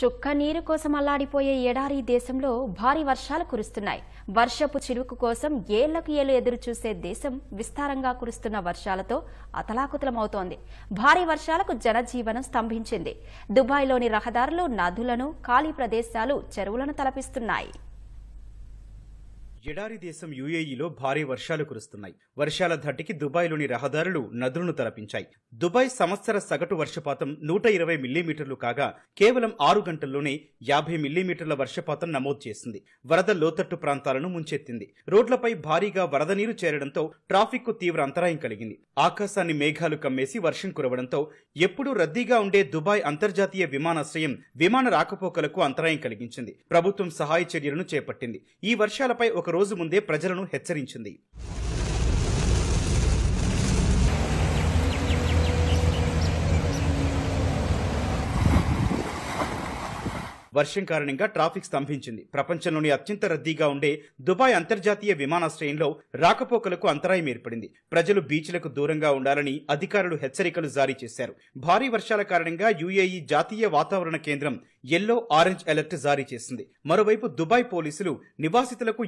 చుక్క నీరు కోసం అల్లాడిపోయే ఎడారి దేశంలో భారీ వర్షాలు కురుస్తున్నాయి. వర్షపు చిరుకు కోసం ఏళ్లకు ఏళ్లు ఎదురు చూసే దేశం విస్తారంగా కురుస్తున్న వర్షాలతో అతలాకుతలమవుతోంది. భారీ వర్షాలకు జనజీవనం స్తంభించింది. దుబాయ్లోని రహదారులు నదులను, ఖాళీ ప్రదేశాలు, చెరువులను తలపిస్తున్నాయి. ఎడారి దేశం యుఏఈలో భారీ వర్షాలు కురుస్తున్నాయి. వర్షాల ధాటికి దుబాయ్లోని రహదారులు నదులను తలపించాయి. దుబాయ్ సంవత్సర సగటు వర్షపాతం 120 మిల్లీమీటర్లు కాగా కేవలం 6 గంటల్లోనే 50 మిల్లీమీటర్ల వర్షపాతం నమోదు చేసింది. వరద లోతట్టు ప్రాంతాలను ముంచెత్తింది. రోడ్లపై భారీగా వరద నీరు చేరడంతో ట్రాఫిక్ కు తీవ్ర అంతరాయం కలిగింది. ఆకాశాన్ని మేఘాలు కమ్మేసి వర్షం కురవడంతో ఎప్పుడూ రద్దీగా ఉండే దుబాయ్ అంతర్జాతీయ విమానాశ్రయం విమాన రాకపోకలకు అంతరాయం కలిగించింది. ప్రభుత్వం సహాయ చర్యలను చేపట్టింది. ఈ వర్షాలపై ఒక రోజు ముందే ప్రజలను హెచ్చరించింది. వర్షం కారణంగా ట్రాఫిక్ స్తంభించింది. ప్రపంచంలోని అత్యంత రద్దీగా ఉండే దుబాయ్ అంతర్జాతీయ విమానాశ్రయంలో రాకపోకలకు అంతరాయం ఏర్పడింది. ప్రజలు బీచ్లకు దూరంగా ఉండాలని అధికారులు హెచ్చరికలు జారీ చేశారు. భారీ వర్షాల కారణంగా యుఏఈ జాతీయ వాతావరణ కేంద్రం యెల్లో, ఆరెంజ్ అలర్ట్ జారీ చేసింది. మరోవైపు దుబాయ్ పోలీసులు నివాసితులకు